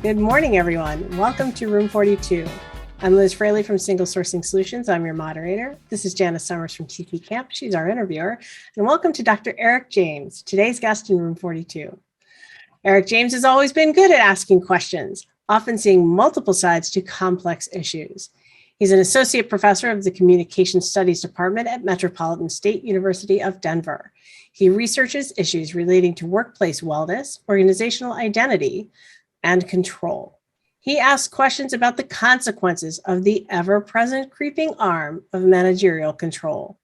Good morning, everyone. Welcome to Room 42. I'm Liz Fraley from Single Sourcing Solutions. I'm your moderator. This is Janice Summers from TP Camp. She's our interviewer. And welcome to Dr. Eric James, today's guest in Room 42. Eric James has always been good at asking questions, often seeing multiple sides to complex issues. He's an associate professor of the Communication Studies Department at Metropolitan State University of Denver. He researches issues relating to workplace wellness, organizational identity, and control. He asks questions about the consequences of the ever-present creeping arm of managerial control.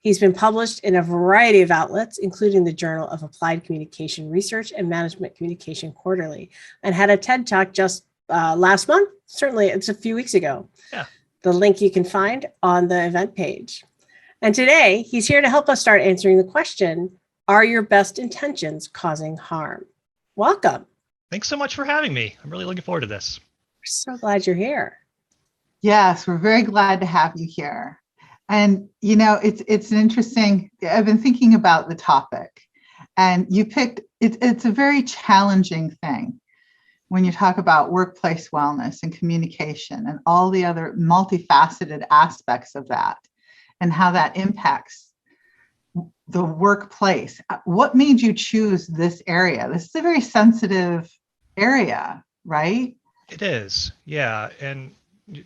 He's been published in a variety of outlets, including the Journal of Applied Communication Research and Management Communication Quarterly, and had a TED Talk just last month. Certainly, it's a few weeks ago. Yeah. The link you can find on the event page. And today, he's here to help us start answering the question, are your best intentions causing harm? Welcome. Thanks so much for having me. I'm really looking forward to this. We're so glad you're here. Yes, we're very glad to have you here. And, you know, it's an interesting, I've been thinking about the topic, and you picked, it's a very challenging thing when you talk about workplace wellness and communication and all the other multifaceted aspects of that and how that impacts the workplace. What made you choose this area? This is a very sensitive area, right? It is, yeah. And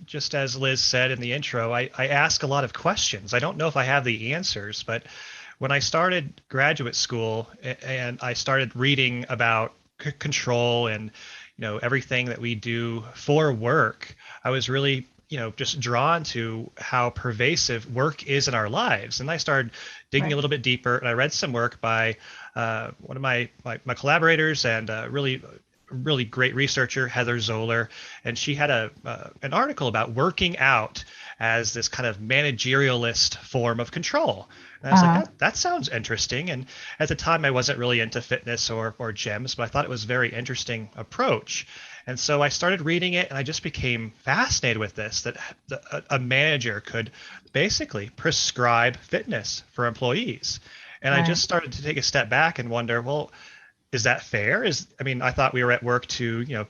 just as Liz said in the intro, I ask a lot of questions. I don't know if I have the answers, but when I started graduate school and I started reading about control and everything that we do for work, I was really just drawn to how pervasive work is in our lives. And I started digging a little bit deeper, and I read some work by one of my collaborators and really great researcher, Heather Zoller, and she had an article about working out as this kind of managerialist form of control. And I was like, that sounds interesting. And at the time, I wasn't really into fitness or gyms, but I thought it was a very interesting approach. And so I started reading it, and I just became fascinated with this, that a manager could basically prescribe fitness for employees. And I just started to take a step back and wonder, well, is that fair? I thought we were at work to,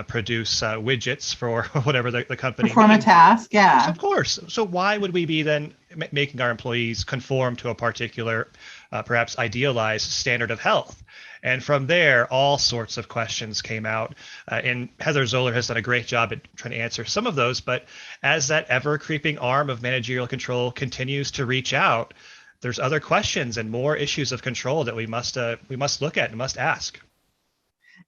produce widgets for whatever the company perform needs. a task, yeah. Of course. So why would we be then making our employees conform to a particular, perhaps idealized standard of health? And from there, all sorts of questions came out. And Heather Zoller has done a great job at trying to answer some of those. But as that ever-creeping arm of managerial control continues to reach out, there's other questions and more issues of control that we must look at and must ask.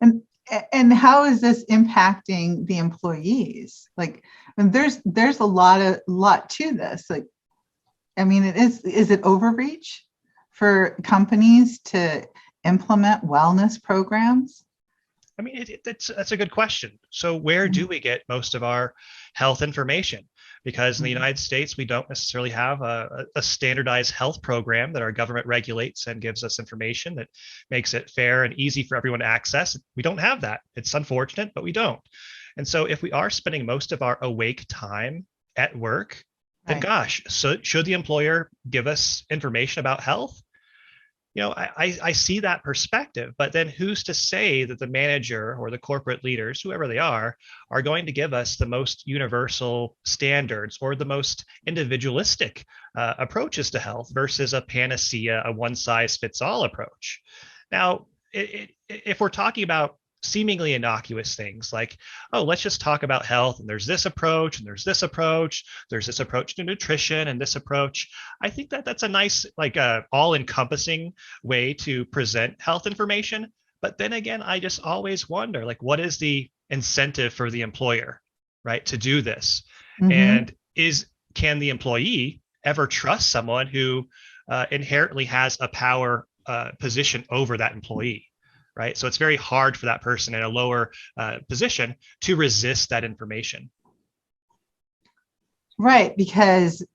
And how is this impacting the employees? Like, and there's a lot to this. Like, is it overreach for companies to implement wellness programs? That's a good question. So where do we get most of our health information? Because in the United States, we don't necessarily have a standardized health program that our government regulates and gives us information that makes it fair and easy for everyone to access. We don't have that. It's unfortunate, but we don't. And so if we are spending most of our awake time at work, then gosh, so should the employer give us information about health? I see that perspective, but then who's to say that the manager or the corporate leaders, whoever they are going to give us the most universal standards or the most individualistic approaches to health versus a panacea, a one-size-fits-all approach? Now, if we're talking about seemingly innocuous things like, oh, let's just talk about health, and there's this approach, and there's this approach, there's this approach to nutrition and this approach. I think that's a nice, all-encompassing way to present health information. But then again, I just always wonder, what is the incentive for the employer, right, to do this? Mm-hmm. And can the employee ever trust someone who inherently has a power position over that employee? Right. So it's very hard for that person in a lower position to resist that information. Right. Because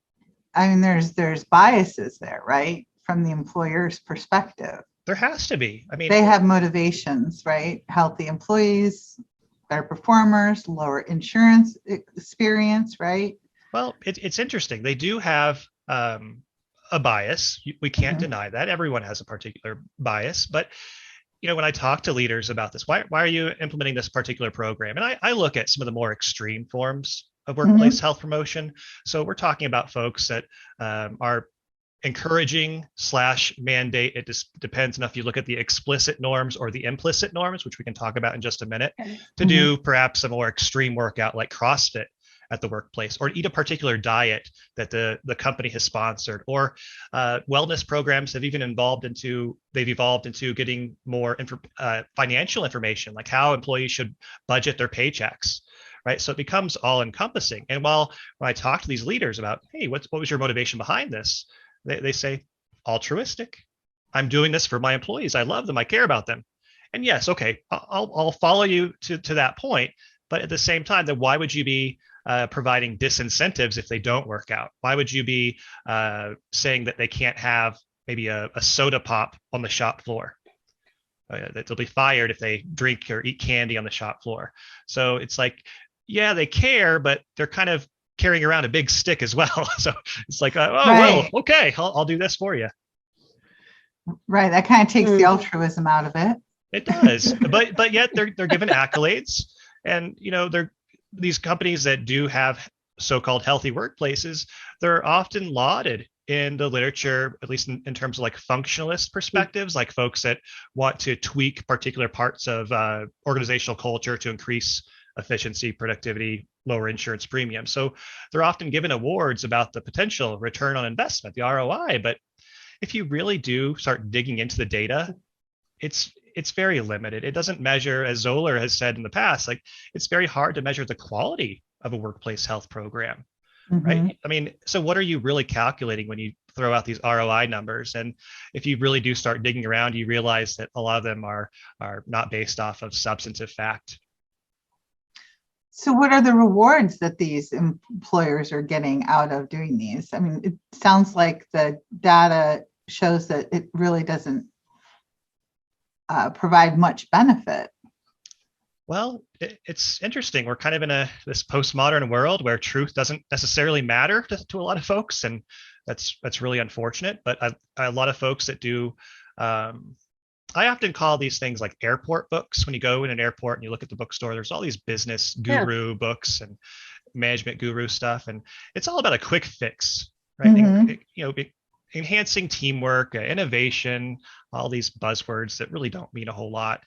there's biases there, right? From the employer's perspective. There has to be. They have motivations, right? Healthy employees, better performers, lower insurance experience, right? Well, it's interesting. They do have a bias. We can't deny that. Everyone has a particular bias, but when I talk to leaders about this, why are you implementing this particular program? And I look at some of the more extreme forms of workplace health promotion. So we're talking about folks that are encouraging / mandate. It just depends on if you look at the explicit norms or the implicit norms, which we can talk about in just a minute, to do perhaps a more extreme workout like CrossFit at the workplace, or eat a particular diet that the company has sponsored, or wellness programs have even evolved into getting more financial information, like how employees should budget their paychecks, right? So it becomes all encompassing. And when I talk to these leaders about, hey, what was your motivation behind this? They say, altruistic. I'm doing this for my employees. I love them. I care about them. And yes, okay, I'll follow you to that point. But at the same time, then why would you be providing disincentives if they don't work out? Why would you be saying that they can't have maybe a soda pop on the shop floor? That they'll be fired if they drink or eat candy on the shop floor. So it's like, yeah, they care, but they're kind of carrying around a big stick as well. So it's like, well, okay, I'll do this for you. Right. That kind of takes the altruism out of it. It does, but yet they're given accolades, and these companies that do have so-called healthy workplaces, they're often lauded in the literature, at least in terms of like functionalist perspectives, like folks that want to tweak particular parts of organizational culture to increase efficiency, productivity, lower insurance premiums. So they're often given awards about the potential return on investment, the ROI. But if you really do start digging into the data, it's very limited. It doesn't measure, as Zoller has said in the past, like it's very hard to measure the quality of a workplace health program, right? I mean, so what are you really calculating when you throw out these ROI numbers? And if you really do start digging around, you realize that a lot of them are not based off of substantive fact. So what are the rewards that these employers are getting out of doing these? I mean, it sounds like the data shows that it really doesn't provide much benefit. Well, it's interesting. We're kind of in this postmodern world where truth doesn't necessarily matter to a lot of folks, and that's really unfortunate. But a lot of folks that do, I often call these things like airport books. When you go in an airport and you look at the bookstore, there's all these business guru books and management guru stuff, and it's all about a quick fix, right? And, enhancing teamwork, innovation, all these buzzwords that really don't mean a whole lot.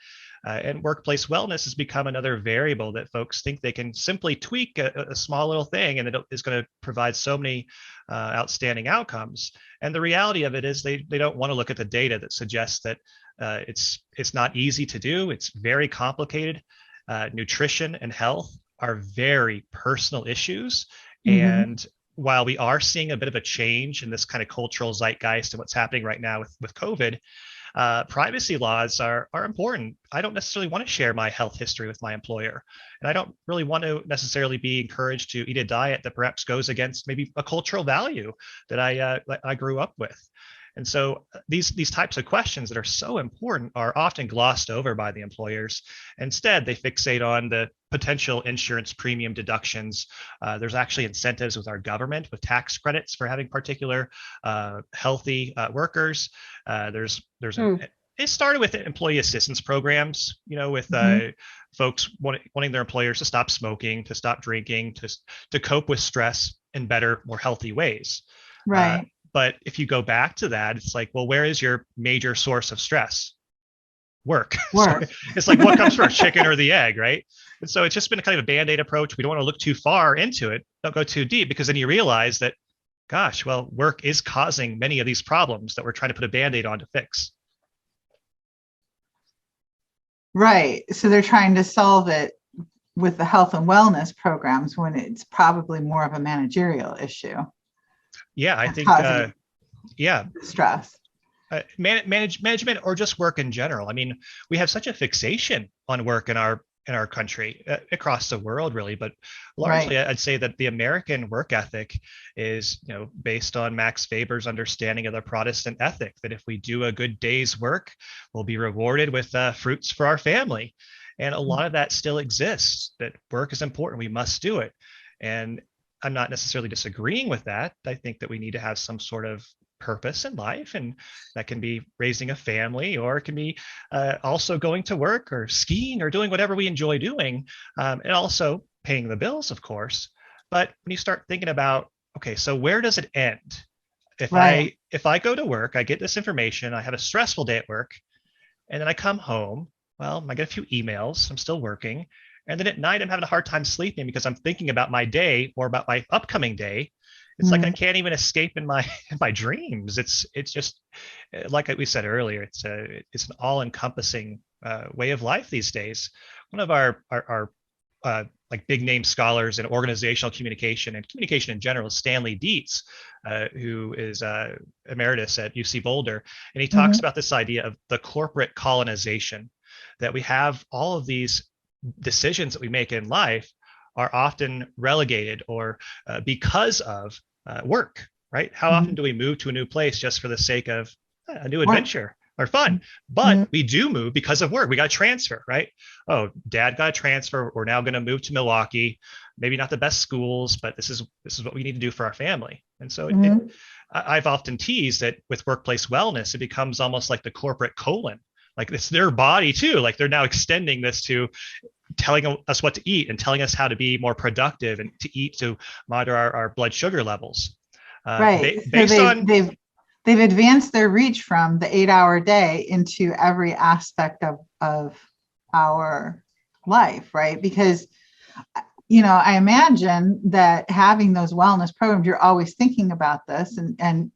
And workplace wellness has become another variable that folks think they can simply tweak a small little thing, and it is going to provide so many outstanding outcomes. And the reality of it is they don't want to look at the data that suggests that it's not easy to do. It's very complicated. Nutrition and health are very personal issues. And while we are seeing a bit of a change in this kind of cultural zeitgeist and what's happening right now with COVID, privacy laws are important. I don't necessarily want to share my health history with my employer, and I don't really want to necessarily be encouraged to eat a diet that perhaps goes against maybe a cultural value that I grew up with. And so these types of questions that are so important are often glossed over by the employers. Instead, they fixate on the potential insurance premium deductions. There's actually incentives with our government with tax credits for having particular healthy workers. It started with employee assistance programs, with folks wanting their employers to stop smoking, to stop drinking, to cope with stress in better, more healthy ways. Right. But if you go back to that, it's like, well, where is your major source of stress? Work. So it's like, what comes first, chicken or the egg, right? And so it's just been kind of a Band-Aid approach. We don't want to look too far into it. Don't go too deep, because then you realize that, gosh, well, work is causing many of these problems that we're trying to put a Band-Aid on to fix. Right. So they're trying to solve it with the health and wellness programs when it's probably more of a managerial issue. Yeah, I think, stress. Management or just work in general. I mean, we have such a fixation on work in our country, across the world, really. But largely, I'd say that the American work ethic is, based on Max Weber's understanding of the Protestant ethic, that if we do a good day's work, we'll be rewarded with fruits for our family. And a lot of that still exists, that work is important. We must do it. And I'm not necessarily disagreeing with that. I think that we need to have some sort of purpose in life, and that can be raising a family, or it can be also going to work or skiing or doing whatever we enjoy doing, and also paying the bills, of course. But when you start thinking about, okay, so where does it end? If I go to work, I get this information, I have a stressful day at work, and then I come home, well, I get a few emails, I'm still working, and then at night I'm having a hard time sleeping because I'm thinking about my day or about my upcoming day. It's like I can't even escape in my dreams. It's just like we said earlier. It's an all-encompassing way of life these days. One of our like big name scholars in organizational communication and communication in general is Stanley Dietz, who is emeritus at UC Boulder, and he talks about this idea of the corporate colonization, that we have all of these decisions that we make in life are often relegated or because of work, right? How often do we move to a new place just for the sake of a new adventure or fun? But we do move because of work. We got to transfer, right? Oh, dad got to transfer. We're now going to move to Milwaukee. Maybe not the best schools, but this is what we need to do for our family. And so I've often teased that with workplace wellness, it becomes almost like the corporate colon. Like it's their body too. Like they're now extending this to telling us what to eat and telling us how to be more productive and to eat to monitor our blood sugar levels. They've advanced their reach from the 8-hour day into every aspect of our life, right? Because, I imagine that having those wellness programs, you're always thinking about this, and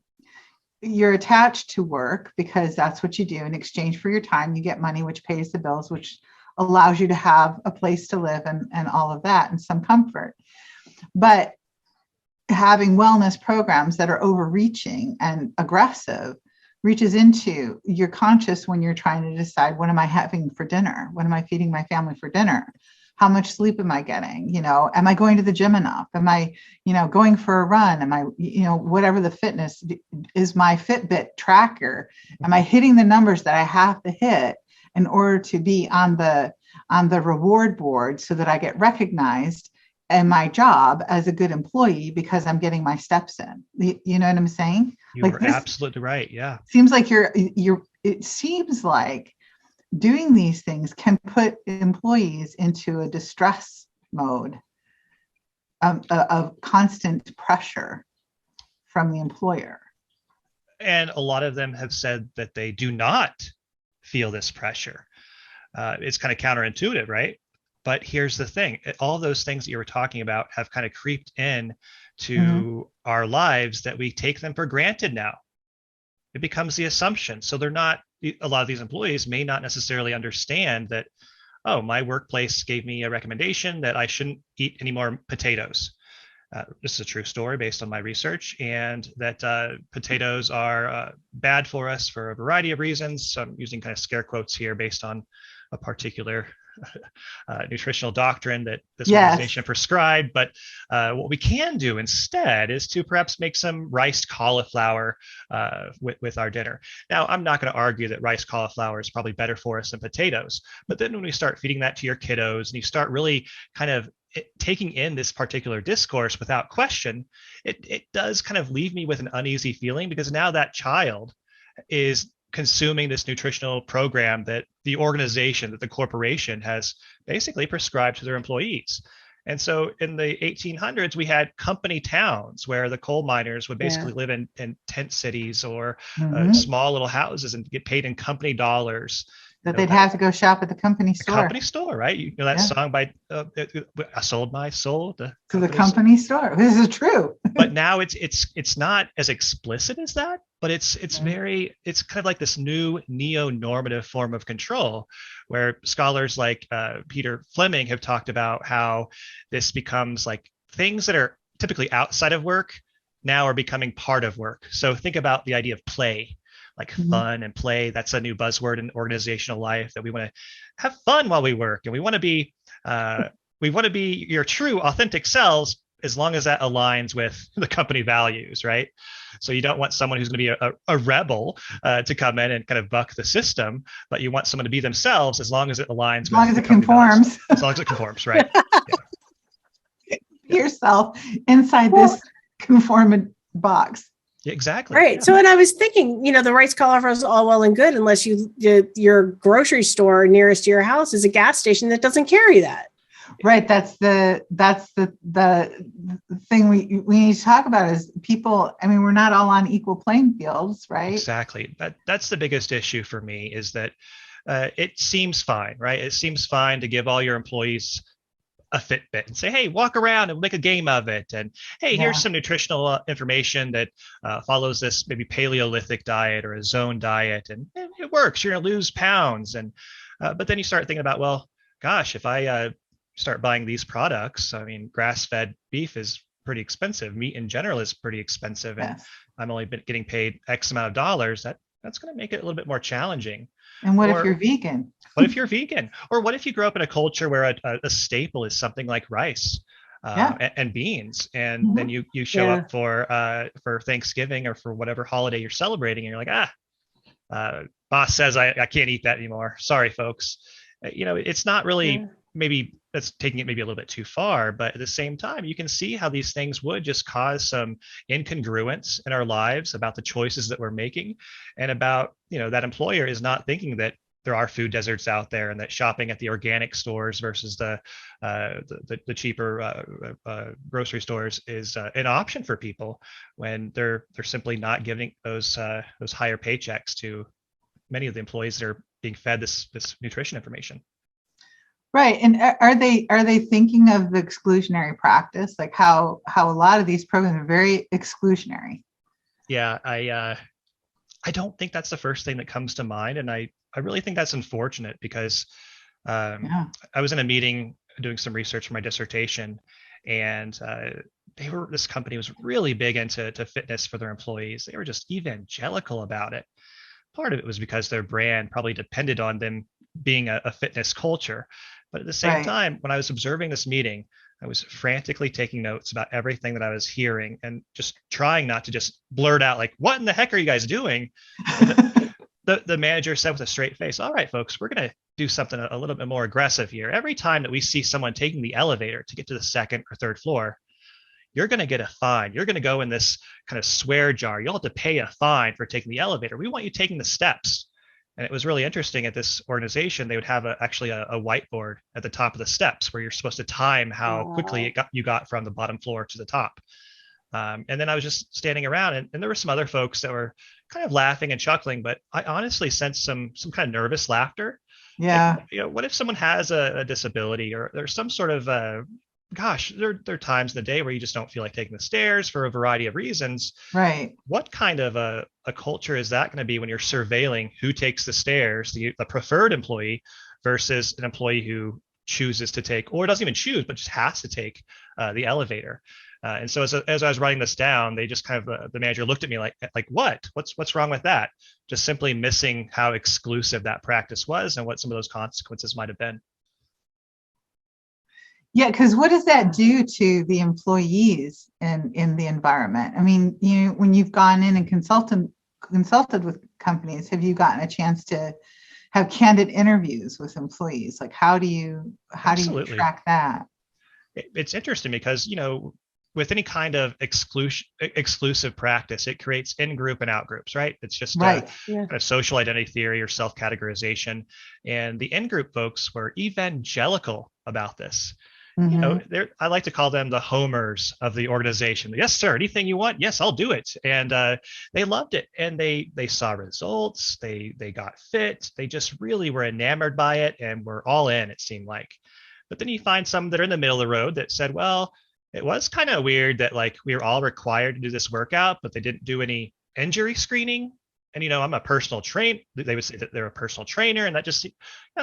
you're attached to work because that's what you do. In exchange for your time, you get money, which pays the bills, which allows you to have a place to live and all of that and some comfort. But having wellness programs that are overreaching and aggressive reaches into your conscious when you're trying to decide, what am I having for dinner? What am I feeding my family for dinner? How much sleep am I getting? Am I going to the gym enough? Am I, going for a run? Am I, whatever the fitness is, my Fitbit tracker? Am I hitting the numbers that I have to hit in order to be on the reward board so that I get recognized in my job as a good employee because I'm getting my steps in? You know what I'm saying? You're absolutely right. Yeah. Seems like it seems like doing these things can put employees into a distress mode of constant pressure from the employer. And a lot of them have said that they do not feel this pressure. It's kind of counterintuitive, right? But here's the thing. All those things that you were talking about have kind of creeped in to our lives that we take them for granted now. It becomes the assumption. So a lot of these employees may not necessarily understand that, oh, my workplace gave me a recommendation that I shouldn't eat any more potatoes. This is a true story based on my research, and that potatoes are bad for us for a variety of reasons. So I'm using kind of scare quotes here based on a particular nutritional doctrine that this organization prescribed. But what we can do instead is to perhaps make some riced cauliflower with our dinner. Now, I'm not going to argue that riced cauliflower is probably better for us than potatoes. But then when we start feeding that to your kiddos and you start really kind of taking in this particular discourse without question, it does kind of leave me with an uneasy feeling, because now that child is consuming this nutritional program that the organization, that the corporation has basically prescribed to their employees. And so in the 1800s, we had company towns where the coal miners would basically live in tent cities or small little houses and get paid in company dollars. That they'd have to go shop at the company store. Company store, right? You know that song by I sold my soul to the company store. This is true. But now it's not as explicit as that, but it's kind of like this new neo-normative form of control, where scholars like Peter Fleming have talked about how this becomes like things that are typically outside of work now are becoming part of work. So think about the idea of play. Like fun and play. That's a new buzzword in organizational life, that we want to have fun while we work, and we want to be your true authentic selves, as long as that aligns with the company values, right? So you don't want someone who's going to be a rebel to come in and kind of buck the system, but you want someone to be themselves as long as it aligns. As long as it conforms. As long as it conforms, right? Yourself inside this conformant box. Exactly. Right. Yeah. So, and I was thinking, the Rice Cauliflower is all well and good unless your grocery store nearest to your house is a gas station that doesn't carry that. Right. That's the thing we need to talk about is people. I mean, we're not all on equal playing fields, right? Exactly. That's the biggest issue for me is that it seems fine, right? It seems fine to give all your employees a Fitbit and say, hey, walk around and make a game of it. And hey, Yeah. here's some nutritional information that follows this maybe Paleolithic diet or a zone diet. And it works. You're going to lose pounds. And but then you start thinking about, well, gosh, if I start buying these products, I mean, grass-fed beef is pretty expensive. Meat in general is pretty expensive. And Yes. I'm only getting paid X amount of dollars. That's going to make it a little bit more challenging. And what Or if you're vegan? what if you're vegan? Or what if you grew up in a culture where a staple is something like rice and beans, and then you show up for Thanksgiving or for whatever holiday you're celebrating, and you're like, boss says I can't eat that anymore. Sorry, folks. It's not really maybe that's taking it maybe a little bit too far, but at the same time, you can see how these things would just cause some incongruence in our lives about the choices that we're making, and about that employer is not thinking that there are food deserts out there, and that shopping at the organic stores versus the cheaper grocery stores is an option for people when they're simply not giving those higher paychecks to many of the employees that are being fed this nutrition information. Right. And are they thinking of the exclusionary practice, like how a lot of these programs are very exclusionary? Yeah, I don't think that's the first thing that comes to mind, and I really think that's unfortunate because I was in a meeting doing some research for my dissertation, and this company was really big into fitness for their employees. They were just evangelical about it. Part of it was because their brand probably depended on them being a fitness culture. But at the same time, when I was observing this meeting, I was frantically taking notes about everything that I was hearing and just trying not to just blurt out like, what in the heck are you guys doing? The manager said with a straight face, all right, folks, we're going to do something a little bit more aggressive here. Every time that we see someone taking the elevator to get to the second or third floor, you're going to get a fine. You're going to go in this kind of swear jar. You'll have to pay a fine for taking the elevator. We want you taking the steps. And it was really interesting at this organization, they would have actually a whiteboard at the top of the steps where you're supposed to time how quickly you got from the bottom floor to the top. And then I was just standing around, and there were some other folks that were kind of laughing and chuckling, but I honestly sensed some kind of nervous laughter. Yeah. Like, what if someone has a disability, or there's some sort of there are times in the day where you just don't feel like taking the stairs for a variety of reasons. Right. What kind of a culture is that going to be when you're surveilling who takes the stairs, the preferred employee versus an employee who chooses to take, or doesn't even choose, but just has to take the elevator? And so as I was writing this down, they just kind of the manager looked at me like what's wrong with that? Just simply missing how exclusive that practice was and what some of those consequences might have been. Yeah, because what does that do to the employees in the environment? I mean, when you've gone in and consulted with companies, have you gotten a chance to have candid interviews with employees? Like, how do you track that? It's interesting because with any kind of exclusive practice, it creates in-group and out-groups, right? It's just kind of social identity theory or self-categorization. And the in-group folks were evangelical about this. Mm-hmm. I like to call them the homers of the organization. Yes, sir. Anything you want? Yes, I'll do it. And they loved it. And they saw results. They got fit. They just really were enamored by it and were all in, it seemed like. But then you find some that are in the middle of the road that said, well, it was kind of weird that like we were all required to do this workout, but they didn't do any injury screening. And, I'm a personal trainer. They would say that they're a personal trainer. And that just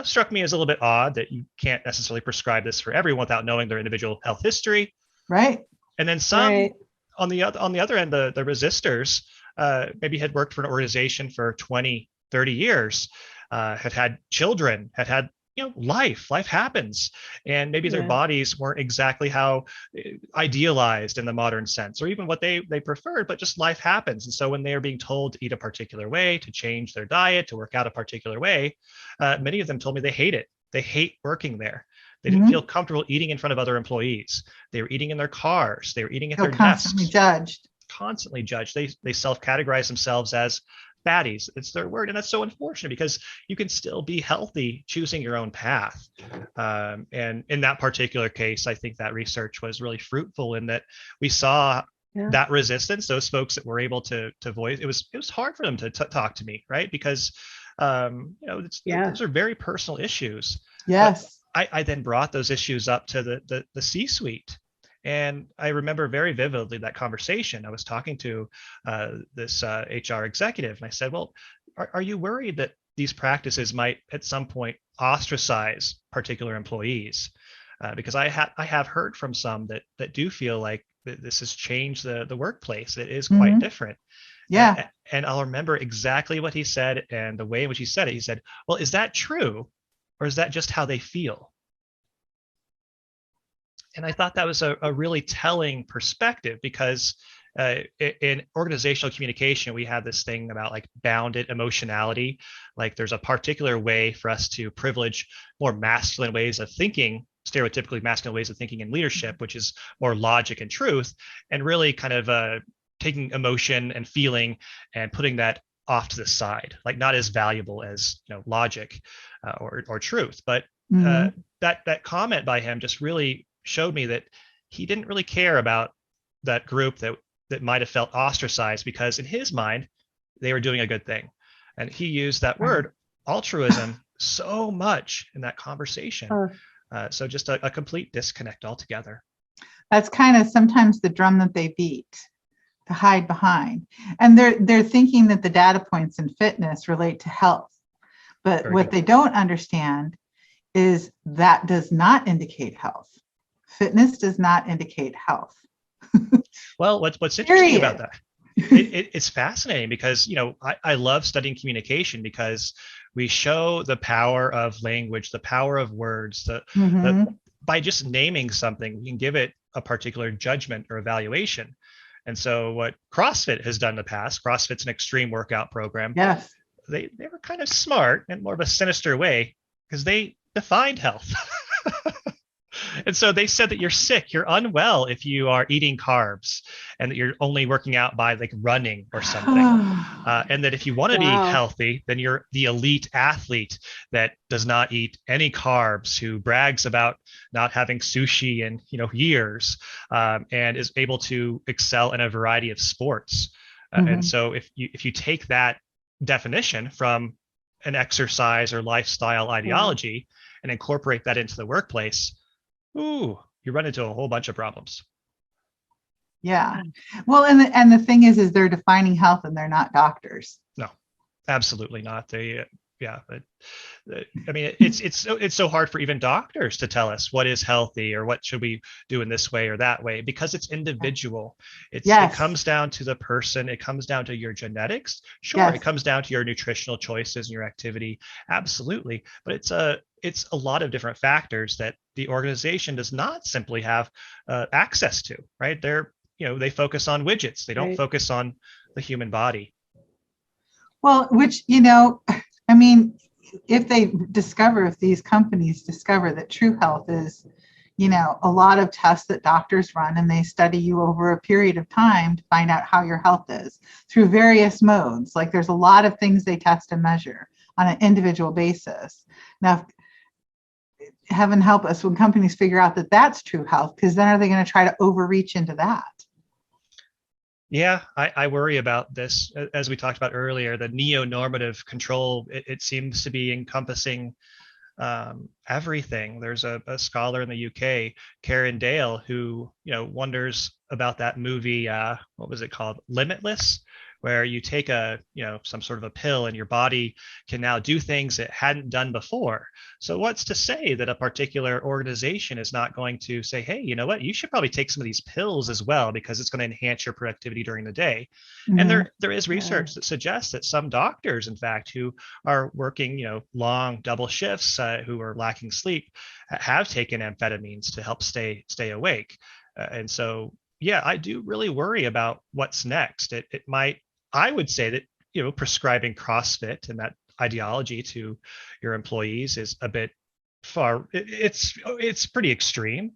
struck me as a little bit odd that you can't necessarily prescribe this for everyone without knowing their individual health history. Right. And then some on the other end, the resistors maybe had worked for an organization for 20, 30 years, had children, had life happens, and maybe their bodies weren't exactly how idealized in the modern sense, or even what they preferred, but just life happens. And so when they are being told to eat a particular way, to change their diet, to work out a particular way, many of them told me they hate it. They hate working there. They didn't feel comfortable eating in front of other employees. They were eating in their cars. They were eating at their constantly desks. Judged. constantly judged. They self-categorize themselves as fatties. It's their word, and that's so unfortunate because you can still be healthy choosing your own path. And in that particular case, I think that research was really fruitful in that we saw that resistance. Those folks that were able to voice, it was hard for them to talk to me, right? Because those are very personal issues. Yes. But I then brought those issues up to the C-suite. And I remember very vividly that conversation. I was talking to this HR executive, and I said, well, are you worried that these practices might at some point ostracize particular employees? Because I have heard from some that do feel like this has changed the workplace. It is quite different. Yeah. And I'll remember exactly what he said and the way in which he said it. He said, well, is that true? Or is that just how they feel? And I thought that was a really telling perspective because in organizational communication, we have this thing about like bounded emotionality. Like there's a particular way for us to privilege more masculine ways of thinking, stereotypically masculine ways of thinking in leadership, which is more logic and truth, and really kind of taking emotion and feeling and putting that off to the side, like not as valuable as logic or truth. But that comment by him just really showed me that he didn't really care about that group that might have felt ostracized because in his mind they were doing a good thing, and he used that word altruism so much in that conversation. So just a complete disconnect altogether. That's kind of sometimes the drum that they beat to hide behind, and they're thinking that the data points in fitness relate to health, but Very what good. they don't understand is that does not indicate health. Fitness does not indicate health. Well, what's interesting about that, it's fascinating because I love studying communication because we show the power of language, the power of words, by just naming something, we can give it a particular judgment or evaluation. And so what CrossFit has done in the past, CrossFit's an extreme workout program. Yes. They were kind of smart in more of a sinister way because they defined health. And so they said that you're sick, you're unwell if you are eating carbs, and that you're only working out by like running or something. And that if you want to be healthy, then you're the elite athlete that does not eat any carbs, who brags about not having sushi in years, and is able to excel in a variety of sports. And so if you take that definition from an exercise or lifestyle ideology and incorporate that into the workplace, you run into a whole bunch of problems. Yeah. Well, and the thing is they're defining health and they're not doctors. No, absolutely not. But I mean, it's so hard for even doctors to tell us what is healthy or what should we do in this way or that way, because it's individual. It comes down to the person. It comes down to your genetics. Sure, it comes down to your nutritional choices and your activity. Absolutely. But it's a lot of different factors that the organization does not simply have access to, right? They focus on widgets. They don't focus on the human body. Well, which, I mean, if these companies discover that true health is, a lot of tests that doctors run, and they study you over a period of time to find out how your health is through various modes. Like there's a lot of things they test and measure on an individual basis. Now, heaven help us when companies figure out that that's true health, because then are they going to try to overreach into that? Yeah, I worry about this. As we talked about earlier, the neo-normative control, it seems to be encompassing everything. There's a scholar in the UK, Karen Dale, who wonders about that movie. What was it called? Limitless, where you take some sort of a pill and your body can now do things it hadn't done before. So what's to say that a particular organization is not going to say, hey, you know what, you should probably take some of these pills as well, because it's going to enhance your productivity during the day. And there is research that suggests that some doctors, in fact, who are working long double shifts, who are lacking sleep, have taken amphetamines to help stay awake. And so I do really worry about what's next. It might, I would say that, prescribing CrossFit and that ideology to your employees is a bit far. It's pretty extreme,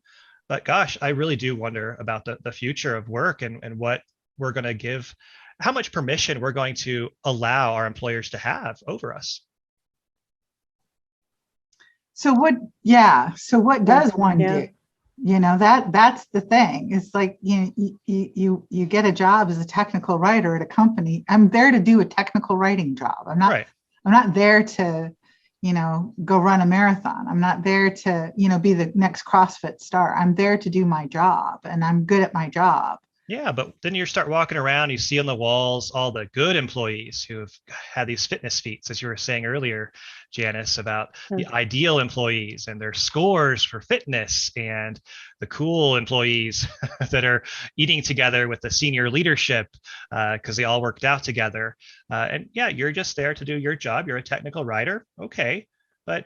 but gosh, I really do wonder about the future of work and what we're going to give, how much permission we're going to allow our employers to have over us. So what does one do? That's the thing. It's like, you get a job as a technical writer at a company. I'm there to do a technical writing job. I'm not there to, go run a marathon. I'm not there to, be the next CrossFit star. I'm there to do my job, and I'm good at my job. Yeah, but then you start walking around, you see on the walls all the good employees who have had these fitness feats, as you were saying earlier, Janice, about the ideal employees and their scores for fitness, and the cool employees that are eating together with the senior leadership because they all worked out together. And yeah, you're just there to do your job. You're a technical writer. Okay. But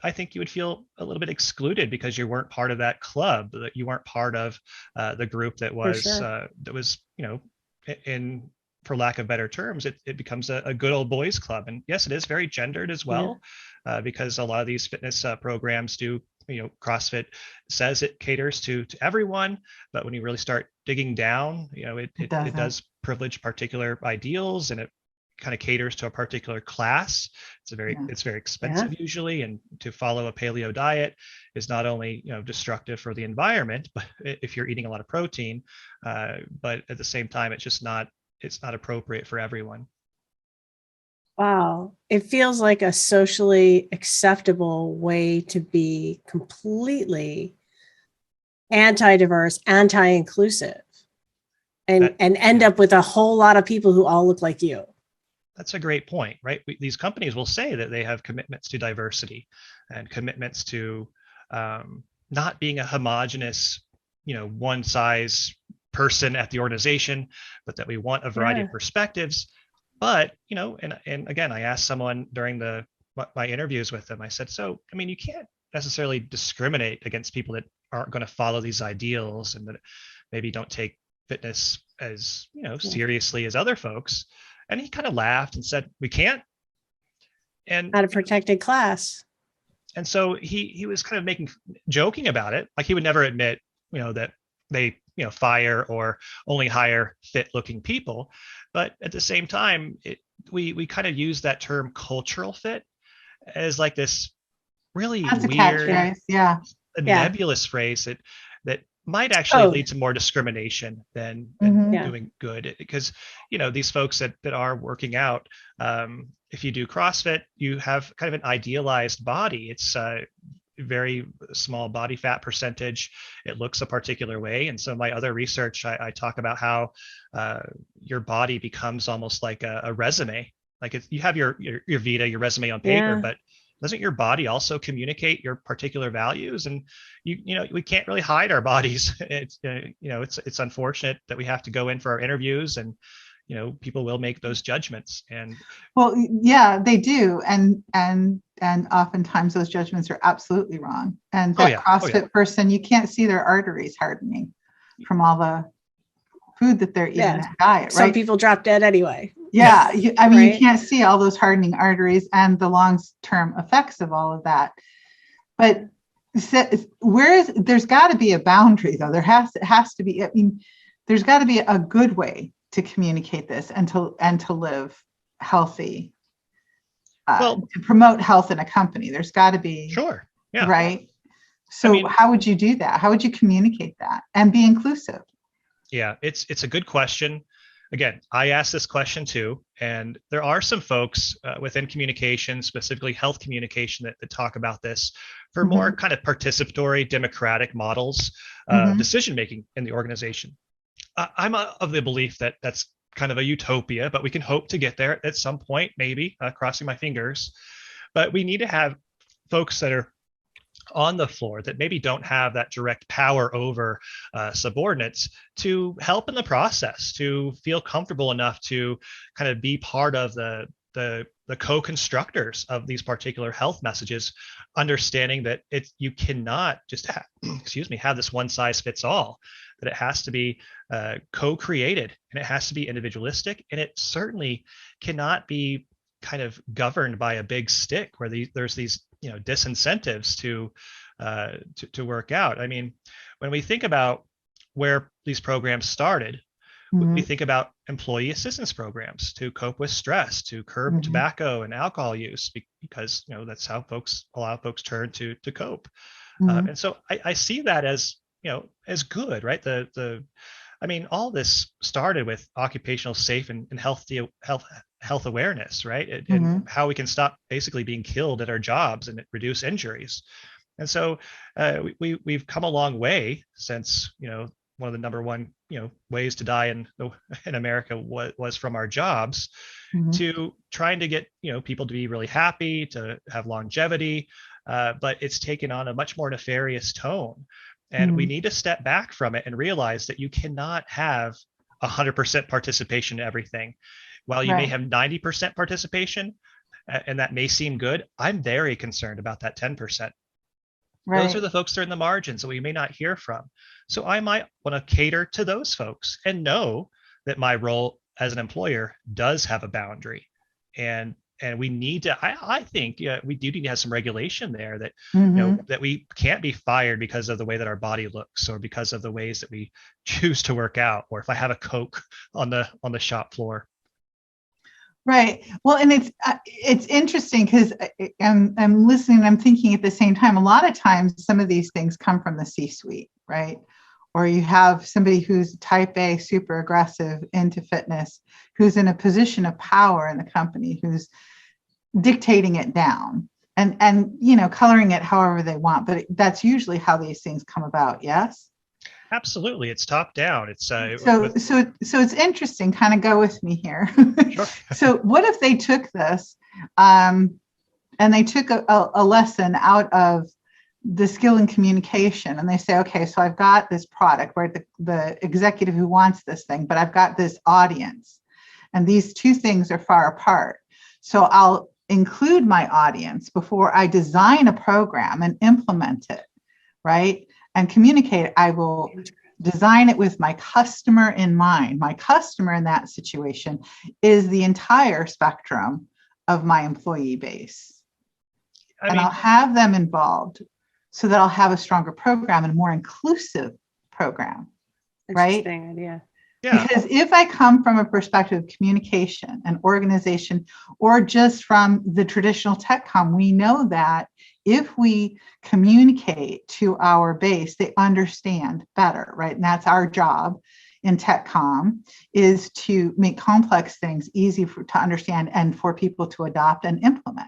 I think you would feel a little bit excluded because you weren't part of that club, that you weren't part of the group that was in, for lack of better terms, it becomes a good old boys club. And yes, it is very gendered as well, because a lot of these fitness programs do, CrossFit says it caters to everyone, but when you really start digging down, it does privilege particular ideals, and it kind of caters to a particular class. It's very expensive usually, and to follow a paleo diet is not only destructive for the environment, but if you're eating a lot of protein, but at the same time, it's not appropriate for everyone. Wow, it feels like a socially acceptable way to be completely anti-diverse, anti-inclusive, and end up with a whole lot of people who all look like you. That's a great point, right? These companies will say that they have commitments to diversity and commitments to not being a homogenous, one size person at the organization, but that we want a variety of perspectives. But, and again, I asked someone during my interviews with them, I said, so, you can't necessarily discriminate against people that aren't going to follow these ideals and that maybe don't take fitness as, seriously as other folks. And he kind of laughed and said, we can't. And not a protected class. And so he was kind of joking about it. Like he would never admit, that they, fire or only hire fit looking people. But at the same time, we kind of use that term cultural fit as like this really weird, nebulous phrase that might actually lead to more discrimination than doing good, because these folks that are working out, if you do CrossFit, you have kind of an idealized body. It's a very small body fat percentage. It looks a particular way. And so my other research, I talk about how your body becomes almost like a resume. Like you have your vita, your resume on paper, but doesn't your body also communicate your particular values? And we can't really hide our bodies. It's unfortunate that we have to go in for our interviews, and people will make those judgments. And they do, and oftentimes those judgments are absolutely wrong. And that CrossFit person, you can't see their arteries hardening from all the food that they're eating, that diet, right? Some people drop dead anyway. You can't see all those hardening arteries and the long-term effects of all of that. But there's got to be a boundary, though. There has to be. There's got to be a good way to communicate this and to live healthy. To promote health in a company, there's got to be right. So how would you do that? How would you communicate that and be inclusive? Yeah, it's a good question. Again, I asked this question too, and there are some folks within communication, specifically health communication, that talk about this for more kind of participatory, democratic models of decision making in the organization. I'm of the belief that that's kind of a utopia, but we can hope to get there at some point, maybe, crossing my fingers. But we need to have folks that are on the floor that maybe don't have that direct power over subordinates to help in the process, to feel comfortable enough to kind of be part of the co-constructors of these particular health messages, understanding that you cannot just have this one size fits all, that it has to be co-created, and it has to be individualistic, and it certainly cannot be kind of governed by a big stick where there's these disincentives to work out. I mean, when we think about where these programs started, We think about employee assistance programs to cope with stress, to curb tobacco and alcohol use, because that's how a lot of folks turn to cope. And so I see that as as good, right? I mean, all this started with occupational safe and health awareness, right? And how we can stop basically being killed at our jobs and reduce injuries. And so we've come a long way since one of the number one ways to die in America was from our jobs, to trying to get people to be really happy, to have longevity, but it's taken on a much more nefarious tone. And we need to step back from it and realize that you cannot have 100% participation in everything. While you may have 90% participation, and that may seem good, I'm very concerned about that 10%. Those are the folks that are in the margins that we may not hear from. So I might want to cater to those folks and know that my role as an employer does have a boundary. And we need to, I think we do need to have some regulation there that, that we can't be fired because of the way that our body looks, or because of the ways that we choose to work out, or if I have a Coke on the shop floor. Right. Well, and it's interesting because I'm listening, I'm thinking at the same time, a lot of times some of these things come from the C-suite, right? Or you have somebody who's type A, super aggressive, into fitness, who's in a position of power in the company, who's dictating it down and coloring it however they want. But that's usually how these things come about. Yes. Absolutely. It's top down. It's so it's interesting. Kind of go with me here. Sure. So what if they took this and they took a lesson out of the skill in communication, and they say, okay, so I've got this product, right? The executive who wants this thing, but I've got this audience, and these two things are far apart. So I'll include my audience before I design a program and implement it, right? And communicate. I will design it with my customer in mind. My customer in that situation is the entire spectrum of my employee base. I'll have them involved so that I'll have a stronger program and a more inclusive program, right? Interesting idea. Yeah. Because if I come from a perspective of communication and organization, or just from the traditional TechCom, we know that if we communicate to our base, they understand better, right? And that's our job in TechCom, is to make complex things easy to understand and for people to adopt and implement.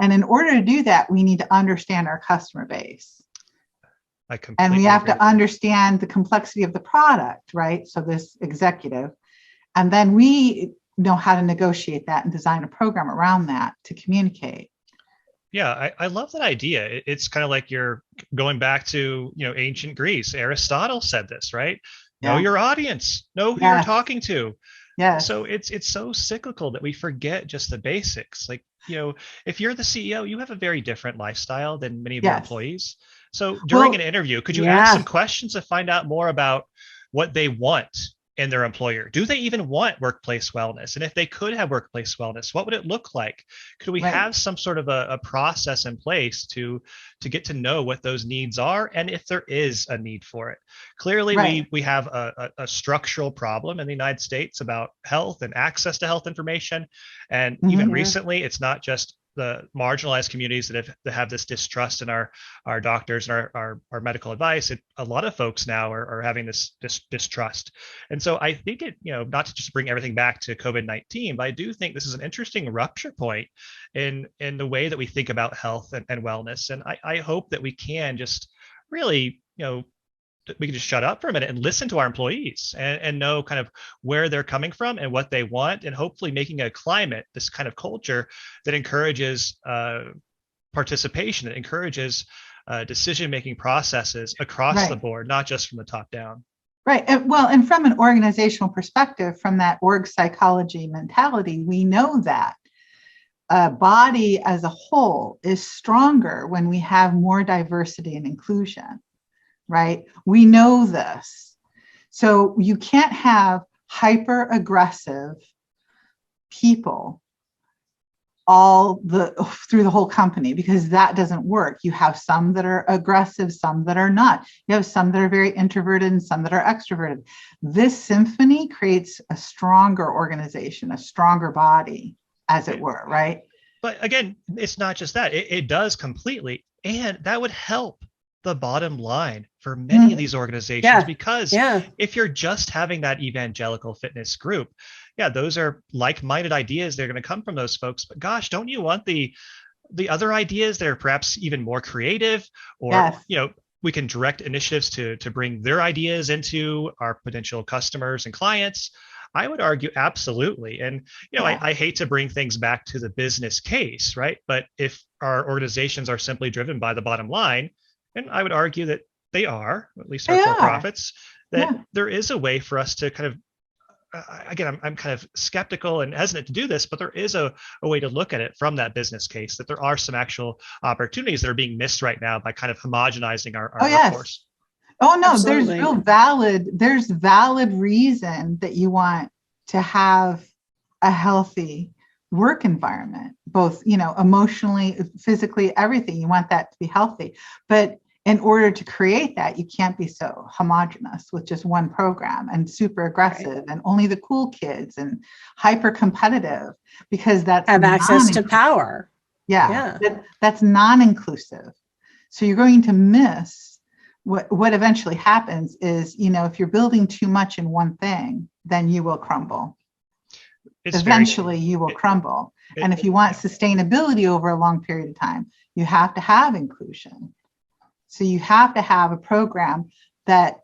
And in order to do that, we need to understand our customer base. And we have to understand the complexity of the product, right? So this executive, and then we know how to negotiate that and design a program around that to communicate. Yeah, I love that idea. It's kind of like you're going back to, ancient Greece. Aristotle said this, right? Yeah. Know your audience, know who you're talking to. Yeah. So it's so cyclical that we forget just the basics. Like, if you're the CEO, you have a very different lifestyle than many of your employees. So during an interview, could you ask some questions to find out more about what they want in their employer? Do they even want workplace wellness? And if they could have workplace wellness, what would it look like? Could we have some sort of a process in place to get to know what those needs are, and if there is a need for it? Clearly, we have a structural problem in the United States about health and access to health information. And even recently, it's not just the marginalized communities that have this distrust in our doctors and our medical advice. A lot of folks now are having this distrust. And so I think not to just bring everything back to COVID-19, but I do think this is an interesting rupture point in the way that we think about health and wellness. And I hope that we can just really, we can just shut up for a minute and listen to our employees and know kind of where they're coming from and what they want, and hopefully making a climate, this kind of culture that encourages participation, that encourages decision-making processes across the board, not just from the top down. Right. And from an organizational perspective, from that org psychology mentality, we know that a body as a whole is stronger when we have more diversity and inclusion. Right? We know this. So you can't have hyper aggressive people through the whole company, because that doesn't work. You have some that are aggressive, some that are not. You have some that are very introverted and some that are extroverted. This symphony creates a stronger organization, a stronger body, as it were, right? But again, it's not just that. It does completely. And that would help the bottom line for many of these organizations, because if you're just having that evangelical fitness group, those are like-minded ideas. They're going to come from those folks. But gosh, don't you want the other ideas that are perhaps even more creative, or we can direct initiatives to bring their ideas into our potential customers and clients? I would argue absolutely. And, I hate to bring things back to the business case, right? But if our organizations are simply driven by the bottom line, and I would argue that they are, at least our for-profits, that there is a way for us to kind of, again, I'm kind of skeptical and hesitant to do this, but there is a way to look at it from that business case, that there are some actual opportunities that are being missed right now by kind of homogenizing our workforce. Oh no, Absolutely. there's valid reason that you want to have a healthy work environment, both, emotionally, physically, everything. You want that to be healthy. But in order to create that, you can't be so homogenous with just one program and super aggressive and only the cool kids and hyper competitive, because that's have access to power. That's non-inclusive. So you're going to miss what eventually happens is, if you're building too much in one thing, then you will crumble. Eventually you will crumble. And if you want sustainability over a long period of time, you have to have inclusion. So you have to have a program that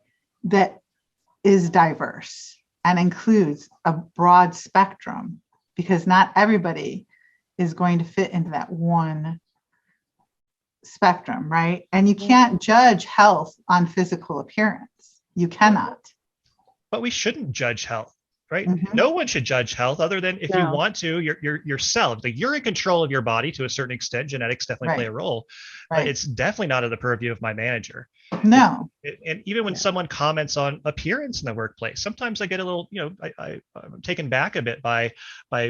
is diverse and includes a broad spectrum, because not everybody is going to fit into that one spectrum, right? And you can't judge health on physical appearance. You cannot. But we shouldn't judge health, right? No one should judge health, other than if you want to, yourself. Like, you're in control of your body to a certain extent. Genetics definitely play a role, but it's definitely not of the purview of my manager. No. And even when someone comments on appearance in the workplace, sometimes I get a little, I'm taken back a bit by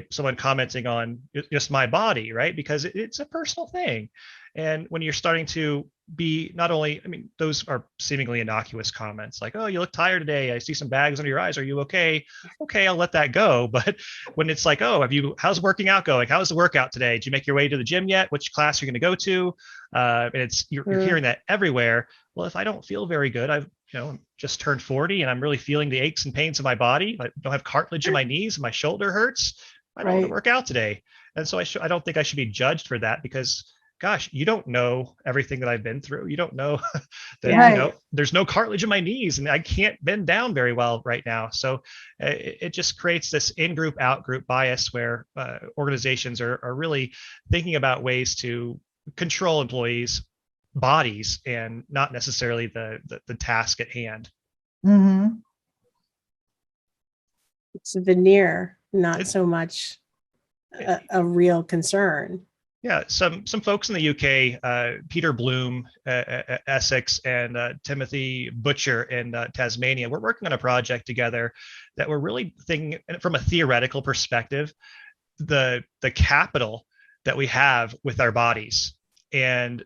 someone commenting on just my body, right? Because it's a personal thing. And when you're starting to be not only, those are seemingly innocuous comments like, oh, you look tired today. I see some bags under your eyes. Are you okay? Okay, I'll let that go. But when it's like, oh, how's working out going? How's the workout today? Did you make your way to the gym yet? Which class are you going to go to? And you're hearing that everywhere. Well, if I don't feel very good, I've just turned 40 and I'm really feeling the aches and pains of my body. I don't have cartilage in my knees and my shoulder hurts. I don't want to work out today. And so I don't think I should be judged for that, because gosh, you don't know everything that I've been through. You don't know that, there's no cartilage in my knees and I can't bend down very well right now. So it just creates this in-group, out-group bias where organizations are really thinking about ways to control employees' bodies and not necessarily the task at hand. It's a veneer, not so much a real concern. Yeah, some folks in the UK, Peter Bloom, Essex, and Timothy Butcher in Tasmania, we're working on a project together that we're really thinking from a theoretical perspective, the capital that we have with our bodies. And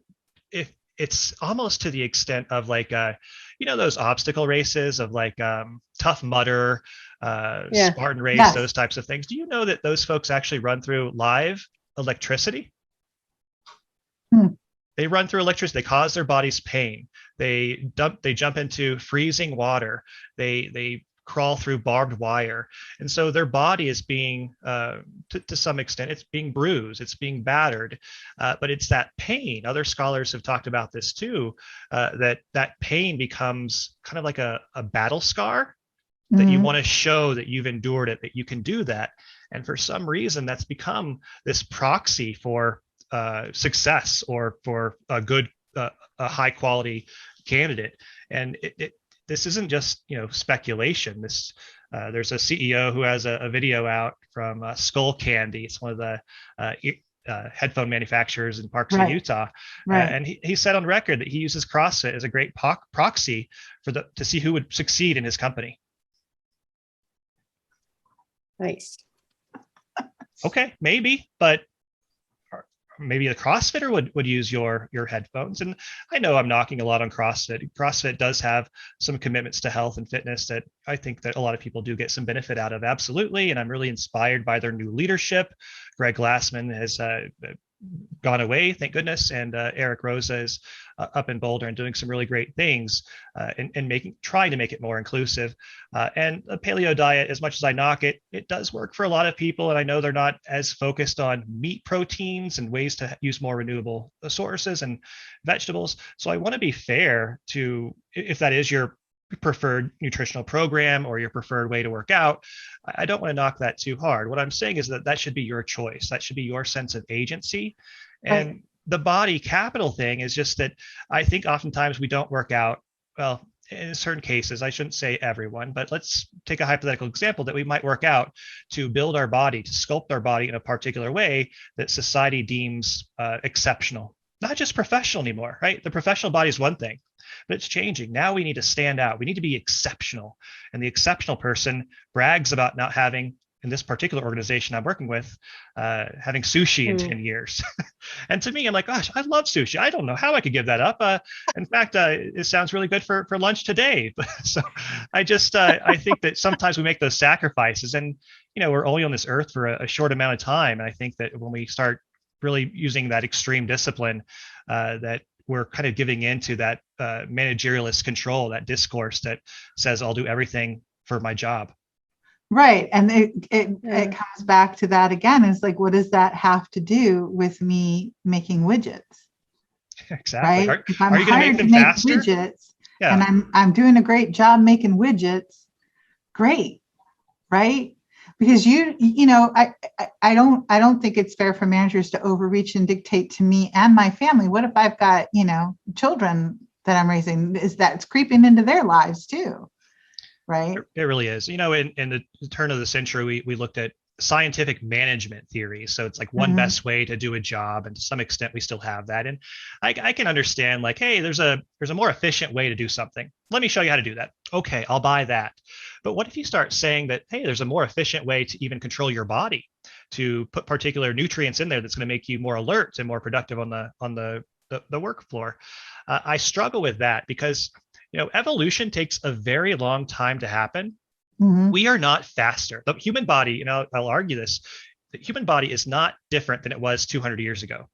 if it's almost to the extent of like, those obstacle races of like Tough Mudder, Spartan Race, those types of things. Do you know that those folks actually run through live electricity? They run through electricity. They cause their bodies pain. They jump into freezing water. They crawl through barbed wire. And so their body is being, to some extent, it's being bruised, it's being battered, but it's that pain. Other scholars have talked about this too, that pain becomes kind of like a battle scar that you want to show that you've endured it, that you can do that. And for some reason, that's become this proxy for success or for a good, a high quality candidate. And this isn't just speculation. There's a CEO who has a video out from Skull Candy. It's one of the headphone manufacturers in Park City, Utah. And he said on record that he uses CrossFit as a great proxy to see who would succeed in his company. Nice. Okay, maybe, but maybe a CrossFitter would use your headphones. And I know I'm knocking a lot on CrossFit. CrossFit does have some commitments to health and fitness that I think that a lot of people do get some benefit out of. Absolutely. And I'm really inspired by their new leadership. Greg Glassman has gone away, thank goodness. And Eric Rosa is up in Boulder and doing some really great things and trying to make it more inclusive. And the paleo diet, as much as I knock it, it does work for a lot of people. And I know they're not as focused on meat proteins and ways to use more renewable sources and vegetables. So I want to be fair to, if that is your preferred nutritional program or your preferred way to work out, I don't want to knock that too hard. What I'm saying is that should be your choice. That should be your sense of agency. And right. The body capital thing is just that I think oftentimes we don't work out. Well, in certain cases, I shouldn't say everyone, but let's take a hypothetical example that we might work out to build our body, to sculpt our body in a particular way that society deems exceptional. Not just professional anymore, right? The professional body is one thing, but it's changing. Now we need to stand out. We need to be exceptional. And the exceptional person brags about not having, in this particular organization I'm working with, having sushi in 10 years. And to me, I'm like, gosh, I love sushi. I don't know how I could give that up. In fact, it sounds really good for lunch today. So I think that sometimes we make those sacrifices and, we're only on this earth for a short amount of time. And I think that when we start really using that extreme discipline, that we're kind of giving into that managerialist control, that discourse that says I'll do everything for my job. Right. And it comes back to that again. Is like, what does that have to do with me making widgets? Exactly. Right? If I'm hired to make widgets and I'm doing a great job making widgets, great. Right. Because I don't think it's fair for managers to overreach and dictate to me and my family. What if I've got, children that I'm raising? Is that it's creeping into their lives too? Right. It really is. In the turn of the century, we looked at scientific management theory. So it's like one best way to do a job. And to some extent, we still have that. And I can understand like, hey, there's a more efficient way to do something. Let me show you how to do that. Okay, I'll buy that. But what if you start saying that, hey, there's a more efficient way to even control your body, to put particular nutrients in there that's going to make you more alert and more productive on the work floor? I struggle with that because, evolution takes a very long time to happen. We are not faster. The human body, I'll argue this, the human body is not different than it was 200 years ago.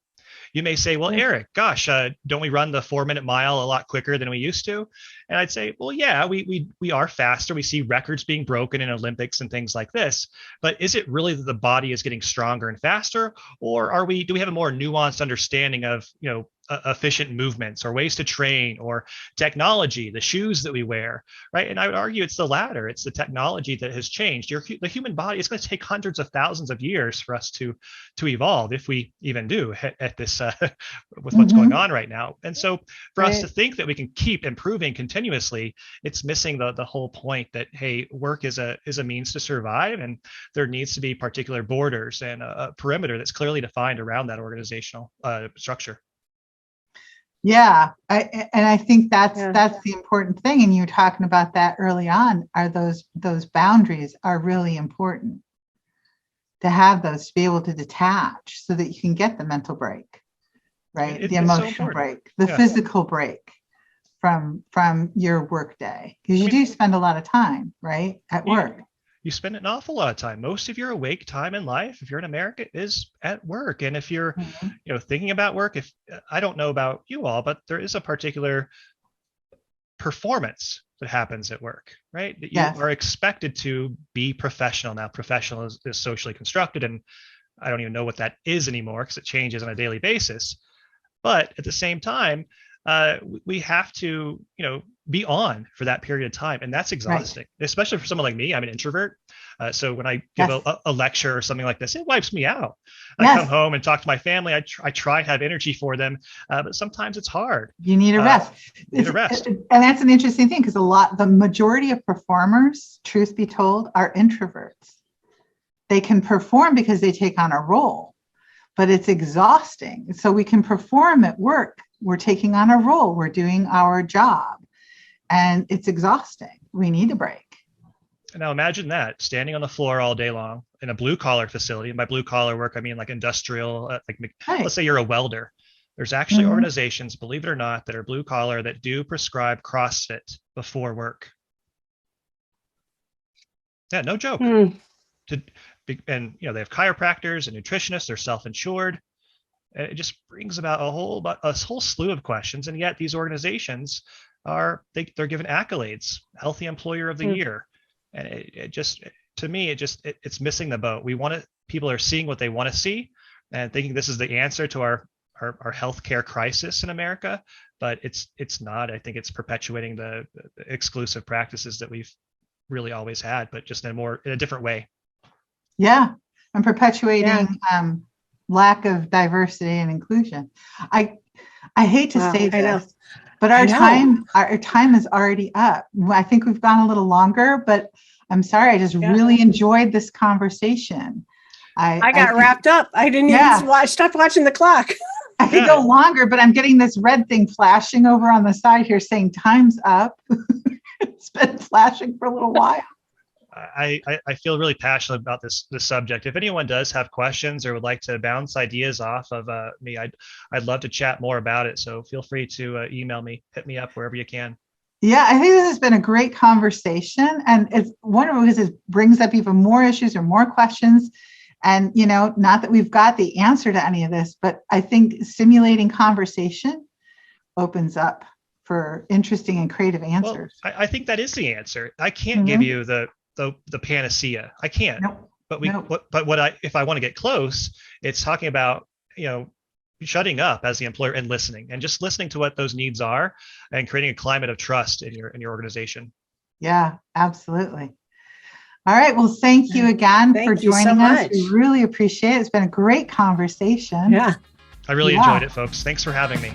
You may say, well, Eric, gosh, don't we run the 4-minute mile a lot quicker than we used to? And I'd say, well, yeah, we are faster. We see records being broken in Olympics and things like this. But is it really that the body is getting stronger and faster? Or do we have a more nuanced understanding of, efficient movements or ways to train or technology, the shoes that we wear, right? And I would argue it's the latter. It's the technology that has changed. The human body is going to take hundreds of thousands of years for us to evolve, if we even do at this with what's going on right now. And so for us to think that we can keep improving continuously, it's missing the whole point that, hey, work is a means to survive, and there needs to be particular borders and a perimeter that's clearly defined around that organizational structure. Yeah, I think that's the important thing. And you were talking about that early on. Are those boundaries are really important to have those, to be able to detach so that you can get the mental break, right? The emotional break, the physical break from your work day, because you do spend a lot of time, right, at work. You spend an awful lot of time. Most of your awake time in life, if you're in America, is at work. And if you're, thinking about work, if I don't know about you all, but there is a particular performance that happens at work, right? That you are expected to be professional. Now, professional is socially constructed, and I don't even know what that is anymore because it changes on a daily basis. But at the same time, we have to, be on for that period of time. And that's exhausting, especially for someone like me. I'm an introvert. So when I give a lecture or something like this, it wipes me out. I come home and talk to my family. I try to have energy for them, but sometimes it's hard. You need a rest. And that's an interesting thing, because the majority of performers, truth be told, are introverts. They can perform because they take on a role, but it's exhausting. So we can perform at work. We're taking on a role. We're doing our job. And it's exhausting. We need a break. Now imagine that, standing on the floor all day long in a blue collar facility. And by blue collar work, I mean like industrial, Right. let's say you're a welder. There's actually Mhm. organizations, believe it or not, that are blue collar that do prescribe CrossFit before work. Yeah, no joke. And they have chiropractors and nutritionists. They're self-insured. And it just brings about a whole slew of questions. And yet these organizations they're given accolades, healthy employer of the year. And it just, to me, it's missing the boat. People are seeing what they want to see and thinking this is the answer to our healthcare crisis in America, but it's not. I think it's perpetuating the exclusive practices that we've really always had, but just in a different way. Yeah, and perpetuating lack of diversity and inclusion. I hate to say this, but our time is already up. I think we've gone a little longer, but I'm sorry. I just really enjoyed this conversation. I got wrapped up. I didn't even stop watching the clock. I could go longer, but I'm getting this red thing flashing over on the side here saying time's up. It's been flashing for a little while. I feel really passionate about this subject. If anyone does have questions or would like to bounce ideas off of me, I'd love to chat more about it. So feel free to email me, hit me up wherever you can. Yeah, I think this has been a great conversation, and it's wonderful because it brings up even more issues or more questions. And, not that we've got the answer to any of this, but I think stimulating conversation opens up for interesting and creative answers. Well, I think that is the answer. I can't give you the panacea. I can't. Nope. But if I want to get close, it's talking about, shutting up as the employer and listening, and just listening to what those needs are and creating a climate of trust in your organization. Yeah, absolutely. All right. Well, thank you again for joining us. We really appreciate it. It's been a great conversation. Yeah. I really enjoyed it, folks. Thanks for having me.